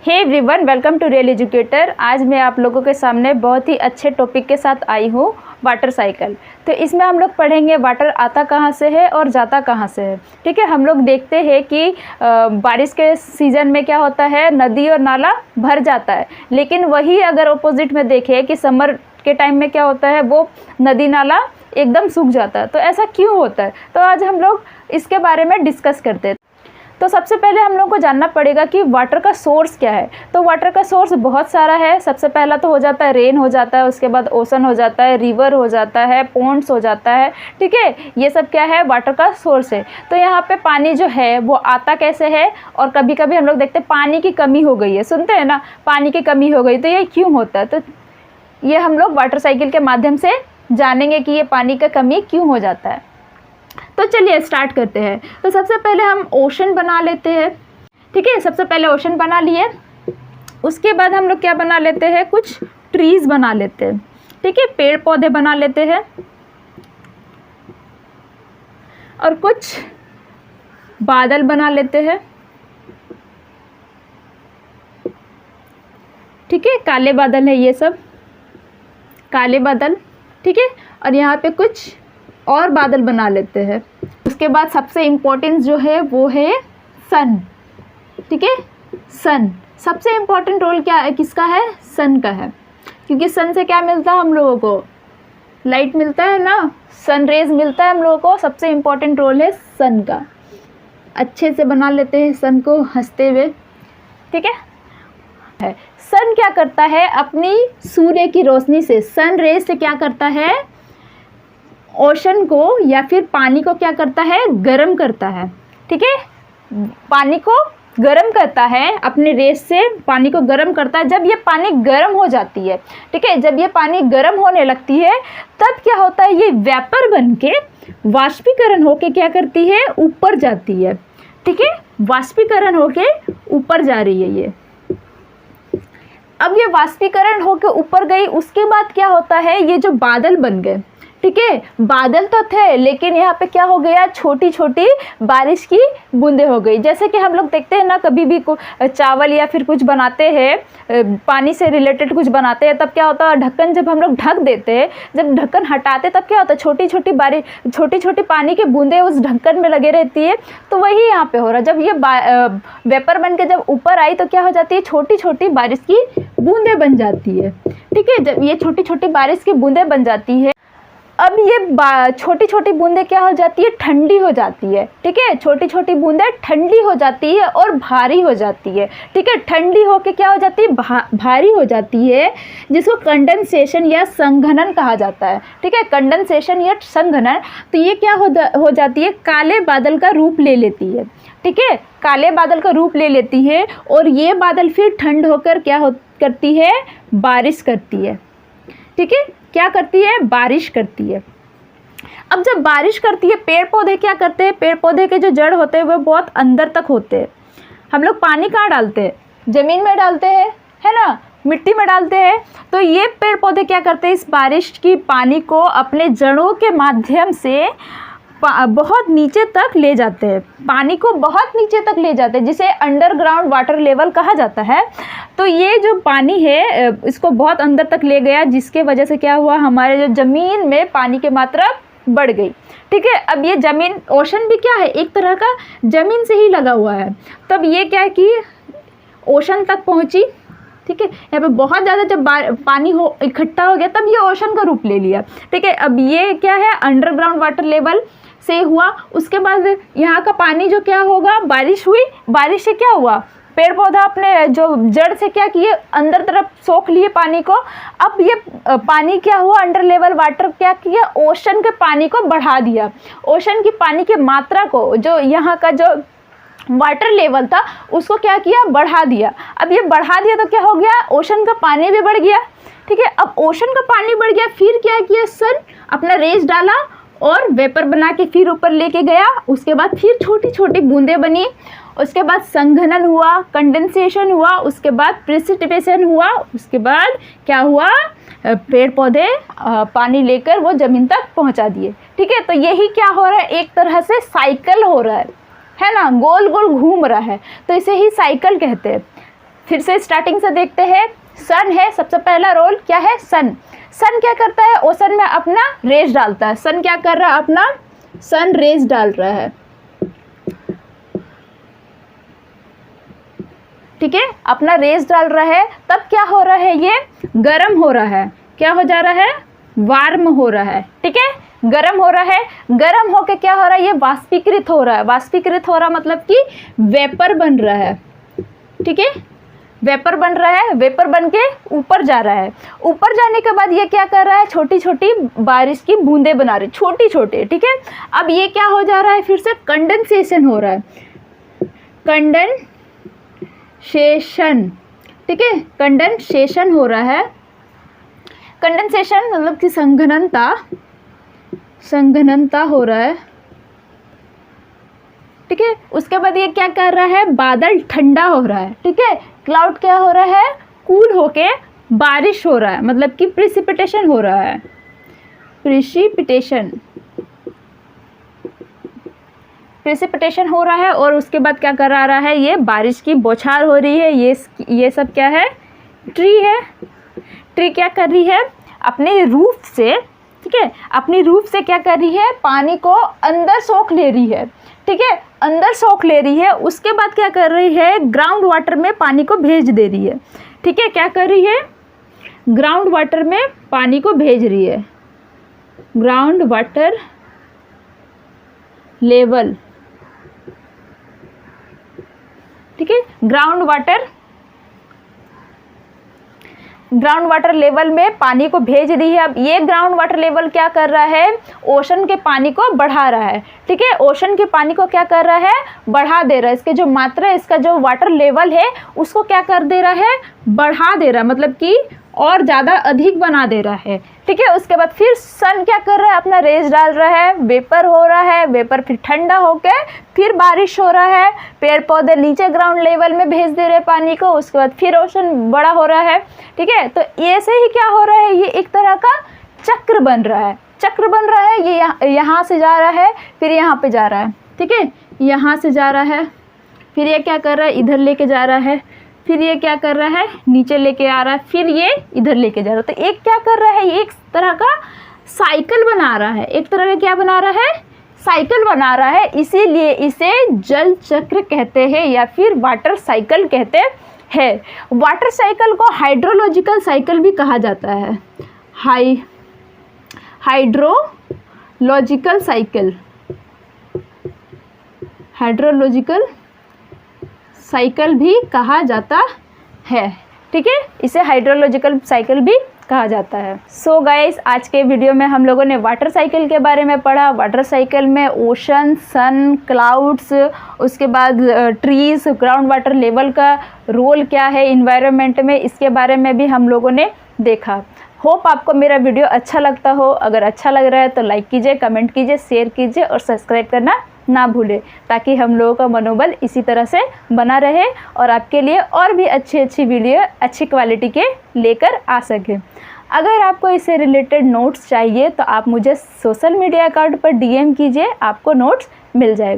Hey everyone, welcome to real educator. आज मैं आप लोगों के सामने बहुत ही अच्छे टॉपिक के साथ आई हूँ, वाटर साइकिल। तो इसमें हम लोग पढ़ेंगे वाटर आता कहाँ से है और जाता कहाँ से है। ठीक है, हम लोग देखते हैं कि बारिश के सीज़न में क्या होता है, नदी और नाला भर जाता है। लेकिन वही अगर अपोजिट में देखें कि समर के टाइम में क्या होता है, वो नदी नाला एकदम सूख जाता है। तो ऐसा क्यों होता है, तो आज हम लोग इसके बारे में डिस्कस करते हैं। तो सबसे पहले हम लोग को जानना पड़ेगा कि वाटर का सोर्स क्या है। तो वाटर का सोर्स बहुत सारा है। सबसे पहला तो हो जाता है रेन हो जाता है, उसके बाद ओशन हो जाता है, रिवर हो जाता है, पॉन्ड्स हो जाता है। ठीक है, ये सब क्या है, वाटर का सोर्स है। तो यहाँ पे पानी जो है वो आता कैसे है, और कभी कभी हम लोग देखते हैं पानी की कमी हो गई है, सुनते हैं ना, पानी की कमी हो गई, तो ये क्यों होता है। तो ये हम लोग वाटर साइकिल के माध्यम से जानेंगे कि ये पानी का कमी क्यों हो जाता है। तो चलिए स्टार्ट करते हैं। तो सबसे पहले हम ओशन बना लेते हैं। ठीक है, सबसे पहले ओशन बना लिए, उसके बाद हम लोग क्या बना लेते हैं, कुछ ट्रीज बना लेते हैं। ठीक है, पेड़ पौधे बना लेते हैं और कुछ बादल बना लेते हैं। ठीक है, काले बादल है, ये सब काले बादल। ठीक है, और यहाँ पे कुछ और बादल बना लेते हैं। उसके बाद सबसे इम्पोर्टेंट जो है वो है सन। ठीक है, सन सबसे इम्पोर्टेंट रोल क्या है, किसका है, सन का है। क्योंकि सन से क्या मिलता है हम लोगों को, लाइट मिलता है ना, सन रेज मिलता है हम लोगों को। सबसे इम्पोर्टेंट रोल है सन का। अच्छे से बना लेते हैं सन को हंसते हुए। ठीक है, सन क्या करता है, अपनी सूर्य की रोशनी से, सन रेज से क्या करता है, ओशन को या फिर पानी को क्या करता है, गर्म करता है। ठीक है, पानी को गर्म करता है, अपने रेस से पानी को गर्म करता है। जब ये पानी गर्म हो जाती है, ठीक है, जब ये पानी गर्म होने लगती है, तब क्या होता है, ये वेपर बन के वाष्पीकरण होके क्या करती है, ऊपर जाती है। ठीक है, वाष्पीकरण होके ऊपर जा रही है ये। अब ये वाष्पीकरण होके ऊपर गई, उसके बाद क्या होता है, ये जो बादल बन गए। ठीक है, बादल तो थे, लेकिन यहाँ पे क्या हो गया, छोटी छोटी बारिश की बूंदें हो गई। जैसे कि हम लोग देखते हैं ना, कभी भी चावल या फिर कुछ बनाते हैं, पानी से रिलेटेड कुछ बनाते हैं, तब क्या होता है, ढक्कन जब हम लोग ढक देते हैं, जब ढक्कन हटाते तब क्या होता है, छोटी छोटी बारिश, छोटी छोटी पानी की बूंदें उस ढक्कन में लगे रहती है। तो वही यहाँ पे हो रहा है। जब ये वेपर बन के जब ऊपर आई, तो क्या हो जाती है, छोटी छोटी बारिश की बूंदें बन जाती है। ठीक है, जब ये छोटी छोटी बारिश की बूंदें बन जाती है, अब ये छोटी छोटी बूंदें क्या हो जाती है, ठंडी हो जाती है। ठीक है, छोटी छोटी बूंदें ठंडी हो जाती है और भारी हो जाती है। ठीक है, ठंडी होके क्या हो जाती है, भारी हो जाती है, जिसको कंडेंसेशन या संघनन कहा जाता है। ठीक है, कंडेंसेशन या संघनन। तो ये क्या हो जाती है, काले बादल का रूप ले लेती है। ठीक है, काले बादल का रूप ले लेती है, और ये बादल फिर ठंड होकर क्या करती है, बारिश करती है। ठीक है, क्या करती है, बारिश करती है। अब जब बारिश करती है, पेड़ पौधे क्या करते हैं, पेड़ पौधे के जो जड़ होते हैं वो बहुत अंदर तक होते हैं। हम लोग पानी कहाँ डालते हैं, ज़मीन में डालते हैं, है ना, मिट्टी में डालते हैं। तो ये पेड़ पौधे क्या करते हैं, इस बारिश की पानी को अपने जड़ों के माध्यम से बहुत नीचे तक ले जाते हैं, पानी को बहुत नीचे तक ले जाते हैं, जिसे अंडरग्राउंड वाटर लेवल कहा जाता है। तो ये जो पानी है, इसको बहुत अंदर तक ले गया, जिसके वजह से क्या हुआ, हमारे जो ज़मीन में पानी की मात्रा बढ़ गई। ठीक है, अब ये ज़मीन, ओशन भी क्या है, एक तरह का ज़मीन से ही लगा हुआ है। तब ये क्या है कि ओशन तक पहुँची। ठीक है, यहाँ पे बहुत ज़्यादा जब पानी इकट्ठा हो गया, तब ये ओशन का रूप ले लिया। ठीक है, अब ये क्या है, अंडरग्राउंड वाटर लेवल से हुआ। उसके बाद यहाँ का पानी जो क्या होगा, बारिश हुई, बारिश से क्या हुआ, पेड़ पौधा अपने जो जड़ से क्या किए, अंदर तरफ सोख लिए पानी को। अब ये पानी क्या हुआ, अंडर लेवल वाटर क्या किया, ओशन के पानी को बढ़ा दिया। ओशन की पानी की मात्रा को, जो यहाँ का जो वाटर लेवल था, उसको क्या किया, बढ़ा दिया। अब ये बढ़ा दिया तो क्या हो गया, ओशन का पानी भी बढ़ गया। ठीक है, अब ओशन का पानी बढ़ गया, फिर क्या किया, सन अपना रेस डाला और वेपर बना के फिर ऊपर लेके गया। उसके बाद फिर छोटी छोटी बूंदें बनी, उसके बाद संघनन हुआ, कंडेंसेशन हुआ, उसके बाद प्रेसिपिटेशन हुआ, उसके बाद क्या हुआ, पेड़ पौधे पानी लेकर वो ज़मीन तक पहुंचा दिए। ठीक है, तो यही क्या हो रहा है, एक तरह से साइकिल हो रहा है ना, गोल गोल घूम रहा है, तो इसे ही साइकिल कहते हैं। फिर से स्टार्टिंग से देखते हैं। सन है, सबसे पहला रोल क्या है, सन। सन क्या करता है, ओशन में अपना रेज डालता है। सन क्या कर रहा है, अपना सन रेज डाल रहा है, ठीक है, अपना रेज डाल रहा है। तब क्या हो रहा है, ये गर्म हो रहा है। क्या हो जा रहा है, वार्म हो रहा है, ठीक है, गर्म हो रहा है। गर्म होके क्या हो रहा है, ये वाष्पीकृत हो रहा है। वाष्पीकृत हो रहा मतलब कि वेपर बन रहा है, ठीक है, वेपर बन रहा है। वेपर बन के ऊपर जा रहा है। ऊपर जाने के बाद ये क्या कर रहा है, छोटी छोटी बारिश की बूंदें बना रही, छोटी छोटी, ठीक है। अब ये क्या हो जा रहा है, फिर से कंडेंसेशन हो रहा है, कंडेंसेशन, ठीक है, कंडेंसेशन हो रहा है। कंडेंसेशन मतलब कि संघननता हो रहा है, ठीक है। उसके बाद ये क्या कर रहा है, बादल ठंडा हो रहा है, ठीक है। क्लाउड क्या हो रहा है, कूल होके बारिश हो रहा है, मतलब कि प्रिसिपिटेशन हो रहा है, प्रिसिपिटेशन हो रहा है। और उसके बाद क्या कर रहा है, ये बारिश की बौछार हो रही है। ये सब क्या है, ट्री है। ट्री क्या कर रही है, अपने रूफ से, ठीक है, अपनी रूफ से क्या कर रही है, पानी को अंदर सोख ले रही है, ठीक है, अंदर सोख ले रही है। उसके बाद क्या कर रही है, ग्राउंड वाटर में पानी को भेज दे रही है, ठीक है। क्या कर रही है, ग्राउंड वाटर में पानी को भेज रही है, ग्राउंड वाटर लेवल, ठीक है, ग्राउंड वाटर लेवल में पानी को भेज दी है। अब ये ग्राउंड वाटर लेवल क्या कर रहा है, ओशन के पानी को बढ़ा रहा है, ठीक है, ओशन के पानी को क्या कर रहा है, बढ़ा दे रहा है। इसके जो मात्रा, इसका जो वाटर लेवल है उसको क्या कर दे रहा है, बढ़ा दे रहा है, मतलब कि और ज़्यादा अधिक बना दे रहा है, ठीक है। उसके बाद फिर सन क्या कर रहा है, अपना रेज डाल रहा है, वेपर हो रहा है, वेपर फिर ठंडा होकर फिर बारिश हो रहा है। पेड़ पौधे नीचे ग्राउंड लेवल में भेज दे रहे पानी को, उसके बाद फिर ओशन बड़ा हो रहा है, ठीक है। तो ऐसे ही क्या हो रहा है, ये एक तरह का चक्र बन रहा है, चक्र बन रहा है। ये यहाँ से जा रहा है, फिर यहाँ पे जा रहा है, ठीक है, यहाँ से जा रहा है, फिर ये क्या कर रहा है, इधर लेके जा रहा है, फिर ये क्या कर रहा है, नीचे लेके आ रहा है, फिर ये इधर लेके जा रहा है। तो एक क्या कर रहा है, एक तरह का साइकिल बना रहा है, एक तरह का क्या बना रहा है, साइकिल बना रहा है। इसीलिए इसे जल चक्र कहते हैं या फिर वाटर साइकिल कहते हैं। वाटर साइकिल को हाइड्रोलॉजिकल साइकिल भी कहा जाता है, हाइड्रोलॉजिकल साइकिल, हाइड्रोलॉजिकल साइकिल भी कहा जाता है, ठीक है, इसे हाइड्रोलॉजिकल साइकिल भी कहा जाता है। सो गाइस, आज के वीडियो में हम लोगों ने वाटर साइकिल के बारे में पढ़ा। वाटर साइकिल में ओशन, सन, क्लाउड्स, उसके बाद ट्रीज, ग्राउंड वाटर लेवल का रोल क्या है इन्वायरमेंट में, इसके बारे में भी हम लोगों ने देखा। होप आपको मेरा वीडियो अच्छा लगता हो। अगर अच्छा लग रहा है तो लाइक कीजिए, कमेंट कीजिए, शेयर कीजिए और सब्सक्राइब करना ना भूलें, ताकि हम लोगों का मनोबल इसी तरह से बना रहे और आपके लिए और भी अच्छी वीडियो अच्छी क्वालिटी के लेकर आ सके। अगर आपको इससे रिलेटेड नोट्स चाहिए तो आप मुझे सोशल मीडिया अकाउंट पर DM कीजिए, आपको नोट्स मिल जाएगा।